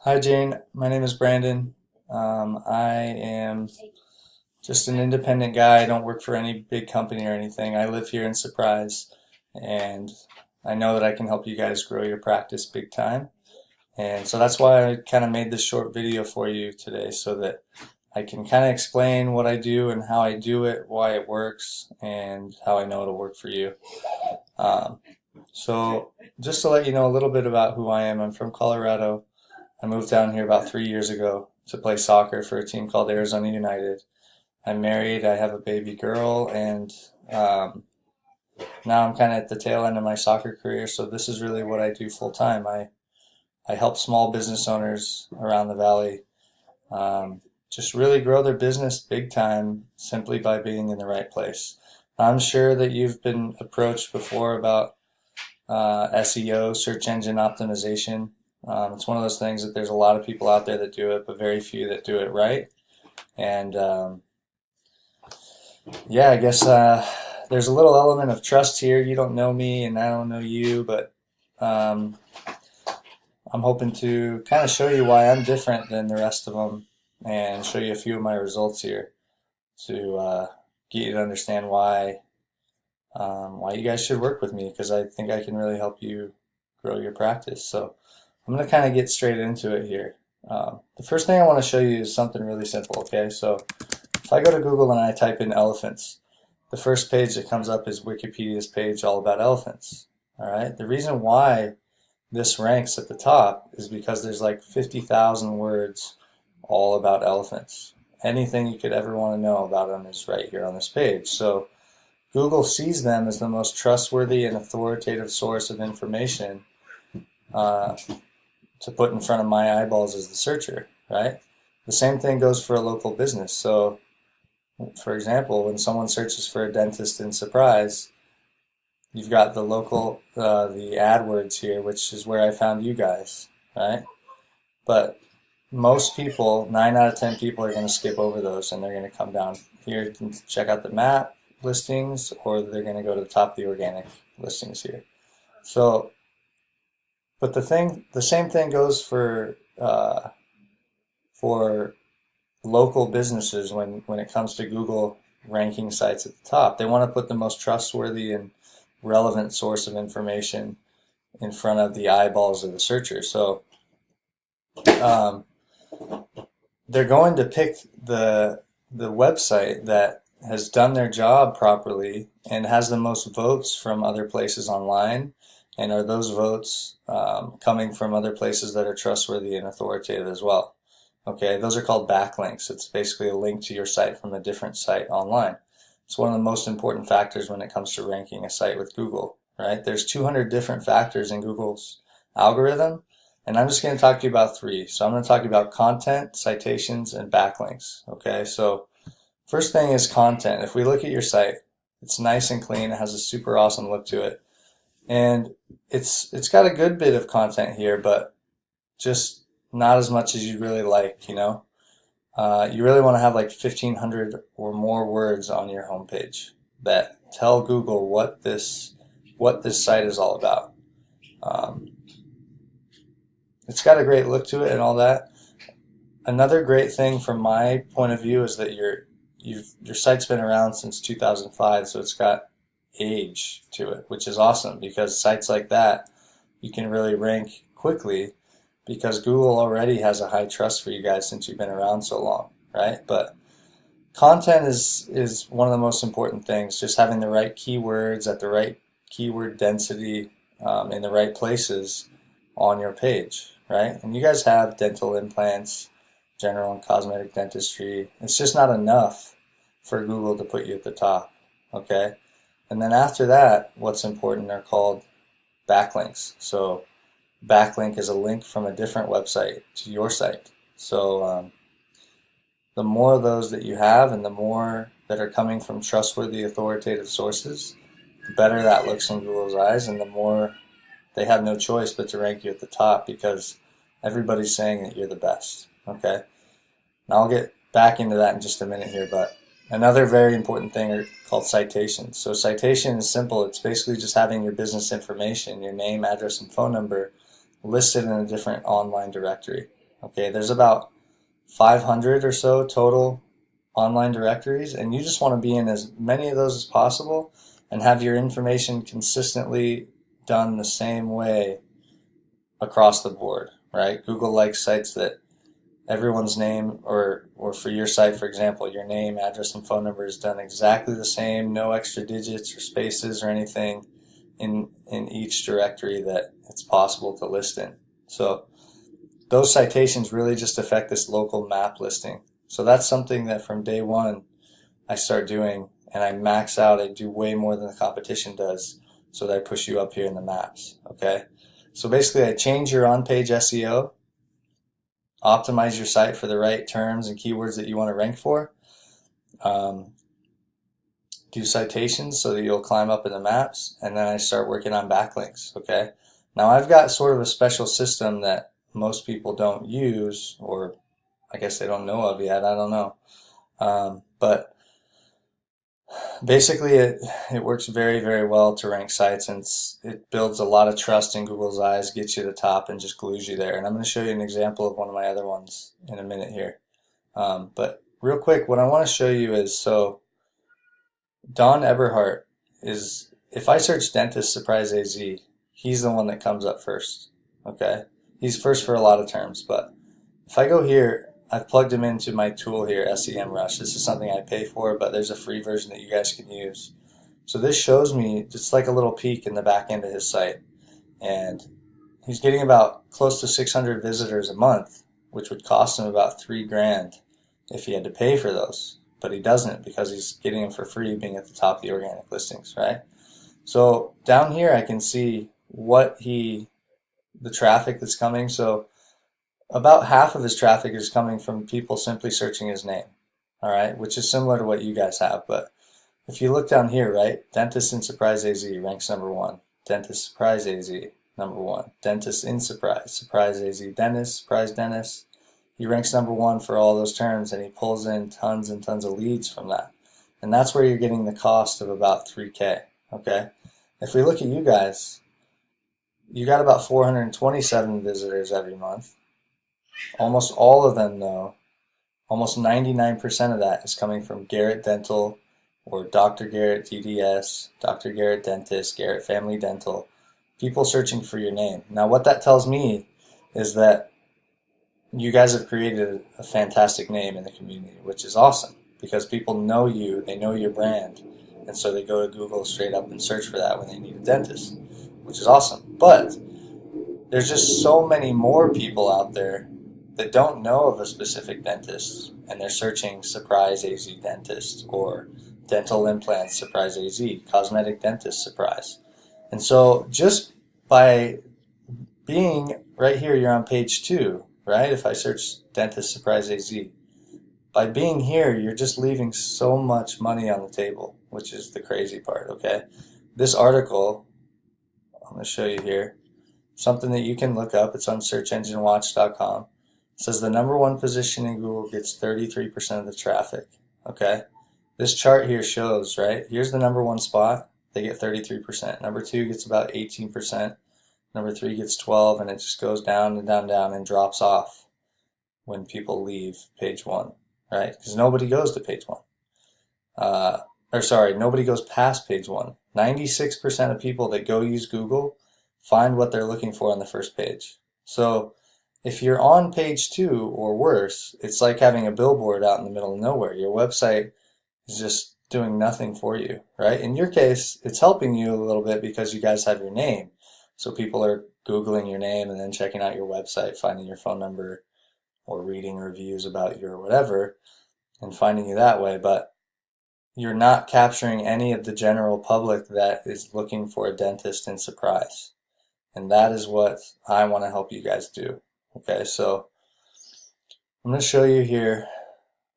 Hi, Jane. My name is Brandon. I am just an independent guy. I don't work for any big company or anything. I live here in Surprise, and I know that I can help you guys grow your practice big time. And so that's why I kind of made this short video for you today so that I can kind of explain what I do and how I do it, why it works, and how I know it'll work for you. Um, so just to let you know a little bit about who I am, I'm from Colorado. I moved down here about 3 years ago to play soccer for a team called Arizona United. I'm married, I have a baby girl, and um, now I'm kind of at the tail end of my soccer career, so this is really what I do full time. I help small business owners around the valley just really grow their business big time simply by being in the right place. I'm sure that you've been approached before about SEO, search engine optimization. It's one of those things that there's a lot of people out there that do it, but very few that do it right. And yeah, I guess there's a little element of trust here. You don't know me, and I don't know you, but um, I'm hoping to kind of show you why I'm different than the rest of them, and show you a few of my results here to get you to understand why you guys should work with me, because I think I can really help you grow your practice. So I'm going to kind of get straight into it here. The first thing I want to show you is something really simple, okay? So if I go to Google and I type in elephants, the first page that comes up is Wikipedia's page all about elephants. All right. The reason why this ranks at the top is because there's like 50,000 words all about elephants. Anything you could ever want to know about them is right here on this page. So Google sees them as the most trustworthy and authoritative source of information uh, to put in front of my eyeballs as the searcher, right? The same thing goes for a local business. So, for example, when someone searches for a dentist in Surprise, you've got the local, the AdWords here, which is where I found you guys, right? But most people, 9 out of 10 people, are going to skip over those, and they're going to come down here to check out the map listings, or they're going to go to the top of the organic listings here. So, but the same thing goes for local businesses when it comes to Google ranking sites at the top. They want to put the most trustworthy and relevant source of information in front of the eyeballs of the searcher. So um, they're going to pick the website that has done their job properly and has the most votes from other places online. And are those votes coming from other places that are trustworthy and authoritative as well? Okay, those are called backlinks. It's basically a link to your site from a different site online. It's one of the most important factors when it comes to ranking a site with Google, right? There's 200 different factors in Google's algorithm, and I'm just going to talk to you about three. So I'm going to talk about content, citations, and backlinks. Okay, so first thing is content. If we look at your site, it's nice and clean. It has a super awesome look to it. And it's got a good bit of content here, but just not as much as you'd really like, you know? You really want to have like 1,500 or more words on your homepage that tell Google what this site is all about. Um, it's got a great look to it and all that. Another great thing from my point of view is that your site's been around since 2005, so it's got age to it, which is awesome because sites like that you can really rank quickly because Google already has a high trust for you guys since you've been around so long, right? But content is one of the most important things, just having the right keywords at the right keyword density in the right places on your page, right? And you guys have dental implants, general and cosmetic dentistry. It's just not enough for Google to put you at the top, okay? And then after that, what's important are called backlinks. So backlink is a link from a different website to your site. So the more of those that you have and the more that are coming from trustworthy, authoritative sources, the better that looks in Google's eyes, and the more they have no choice but to rank you at the top because everybody's saying that you're the best. Okay? Now I'll get back into that in just a minute here, but another very important thing are called citations. So citation is simple. It's basically just having your business information, your name, address, and phone number listed in a different online directory. Okay, there's about 500 or so total online directories, and you just want to be in as many of those as possible and have your information consistently done the same way across the board, right? Google likes sites that everyone's name, or for your site, for example, your name, address, and phone number is done exactly the same, no extra digits or spaces or anything in each directory that it's possible to list in. So those citations really just affect this local map listing. So that's something that from day one I start doing, and I max out. I do way more than the competition does, so that I push you up here in the maps. Okay, so basically I change your on-page SEO, optimize your site for the right terms and keywords that you want to rank for, um, do citations so that you'll climb up in the maps, and then I start working on backlinks. Okay, now I've got sort of a special system that most people don't use, or I guess they don't know of yet. I don't know. But basically it works very, very well to rank sites, and it builds a lot of trust in Google's eyes, gets you to the top, and just glues you there. And I'm going to show you an example of one of my other ones in a minute here. But real quick, what I want to show you is, so Don Eberhart is, if I search dentist surprise AZ, he's the one that comes up first. Okay, he's first for a lot of terms, but if I go here, I've plugged him into my tool here, SEMrush. This is something I pay for, but there's a free version that you guys can use. So this shows me just like a little peek in the back end of his site. And he's getting about close to 600 visitors a month, which would cost him about $3,000 if he had to pay for those. But he doesn't, because he's getting them for free, being at the top of the organic listings, right? So down here I can see the traffic that's coming. So about half of his traffic is coming from people simply searching his name, all right, which is similar to what you guys have. But if you look down here, right, dentist in surprise AZ ranks number one. Dentist surprise AZ, number one. Dentist in surprise AZ, dentist, surprise dentist. He ranks number one for all those terms, and he pulls in tons and tons of leads from that. And that's where you're getting the cost of about $3,000, okay? If we look at you guys, you got about 427 visitors every month. Almost all of them, though, almost 99% of that is coming from Garrett Dental or Dr. Garrett DDS, Dr. Garrett Dentist, Garrett Family Dental, people searching for your name. Now, what that tells me is that you guys have created a fantastic name in the community, which is awesome, because people know you, they know your brand, and so they go to Google straight up and search for that when they need a dentist, which is awesome. But there's just so many more people out there that don't know of a specific dentist, and they're searching surprise AZ dentist, or dental implants surprise AZ, cosmetic dentist surprise. And so just by being right here, you're on page 2, right? If I search dentist surprise AZ, by being here, you're just leaving so much money on the table, which is the crazy part, okay? This article, I'm going to show you here, something that you can look up. It's on searchenginewatch.com. It says the number one position in Google gets 33% of the traffic. Okay, this chart here shows, right? Here's the number one spot. They get 33%. Number 2 gets about 18%. Number 3 gets 12%, and it just goes down and down, down, and drops off when people leave page 1, right? Because nobody goes to page 1. Nobody goes past page 1. 96% of people that go use Google find what they're looking for on the first page. So if you're on page 2 or worse, it's like having a billboard out in the middle of nowhere. Your website is just doing nothing for you, right? In your case, it's helping you a little bit because you guys have your name. So people are Googling your name and then checking out your website, finding your phone number, or reading reviews about you or whatever, and finding you that way. But you're not capturing any of the general public that is looking for a dentist in surprise. And that is what I want to help you guys do. Okay, so I'm going to show you here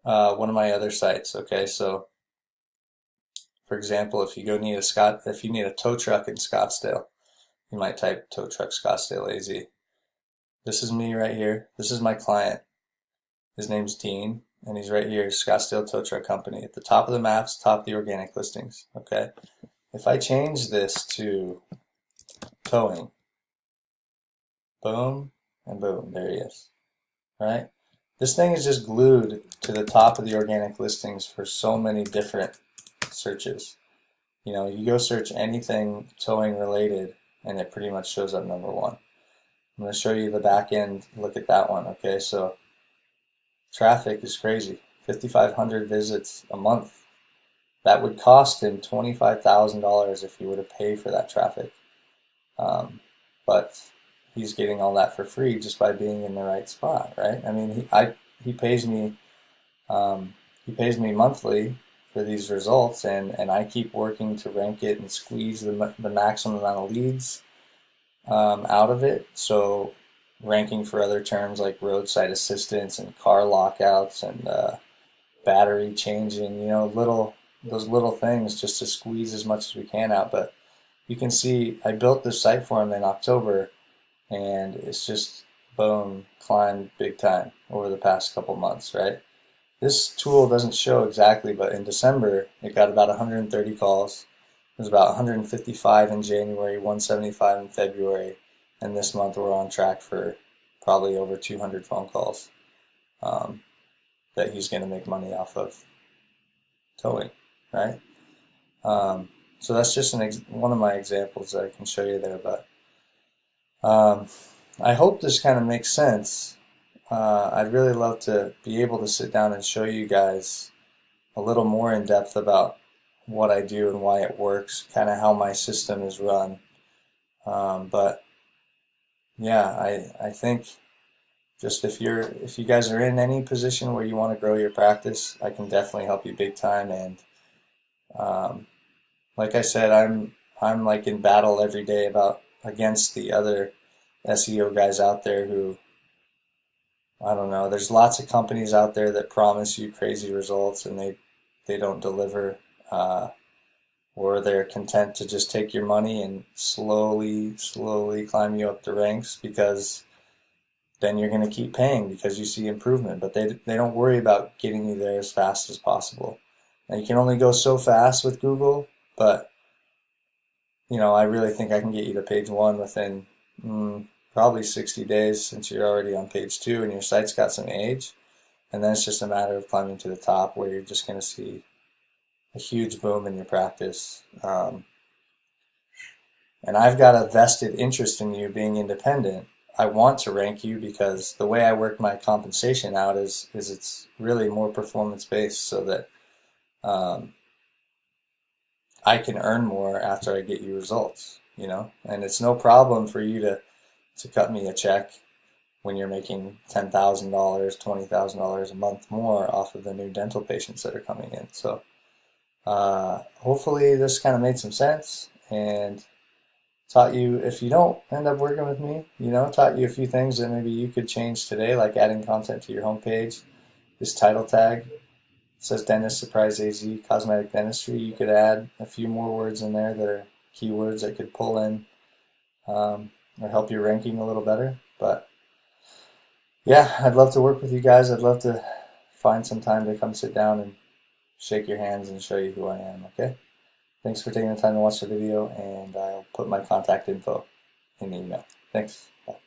one of my other sites. Okay, so for example, if you need a tow truck in Scottsdale, you might type tow truck Scottsdale AZ. This is me right here. This is my client. His name's Dean, and he's right here, Scottsdale Tow Truck Company, at the top of the maps, top of the organic listings. Okay, if I change this to towing, boom, and boom, there he is. right? This thing is just glued to the top of the organic listings for so many different searches. You know, you go search anything towing related, and it pretty much shows up number one. I'm going to show you the back end. Look at that one. Okay, so traffic is crazy. 5,500 visits a month. That would cost him $25,000 if he were to pay for that traffic. But he's getting all that for free just by being in the right spot, right? I mean, he pays me monthly for these results, and I keep working to rank it and squeeze the maximum amount of leads out of it. So ranking for other terms like roadside assistance and car lockouts and battery changing, you know, those little things just to squeeze as much as we can out. But you can see I built this site for him in October, and it's just boom, climbed big time over the past couple months, right? This tool doesn't show exactly, but in December it got about 130 calls. It was about 155 in January, 175 in February, and this month we're on track for probably over 200 phone calls that he's going to make money off of towing, right? So that's just one of my examples that I can show you there, but I hope this kind of makes sense. I'd really love to be able to sit down and show you guys a little more in depth about what I do and why it works, kind of how my system is run. But yeah, I think just if you guys are in any position where you want to grow your practice, I can definitely help you big time. And like I said, I'm like in battle every day against the other SEO guys out there who, I don't know, there's lots of companies out there that promise you crazy results and they don't deliver, or they're content to just take your money and slowly climb you up the ranks, because then you're going to keep paying because you see improvement, but they don't worry about getting you there as fast as possible. Now you can only go so fast with Google, but you know, I really think I can get you to page one within probably 60 days, since you're already on page two and your site's got some age. And then it's just a matter of climbing to the top, where you're just going to see a huge boom in your practice. And I've got a vested interest in you being independent. I want to rank you because the way I work my compensation out is it's really more performance based, so that I can earn more after I get you results, you know? And it's no problem for you to cut me a check when you're making $10,000, $20,000 a month more off of the new dental patients that are coming in. So hopefully this kind of made some sense and taught you, if you don't end up working with me, you know, taught you a few things that maybe you could change today, like adding content to your homepage. This title tag says Dentist Surprise AZ Cosmetic Dentistry. You could add a few more words in there that are keywords that could pull in or help your ranking a little better. But yeah, I'd love to work with you guys. I'd love to find some time to come sit down and shake your hands and show you who I am, okay? Thanks for taking the time to watch the video, and I'll put my contact info in the email. Thanks. Bye.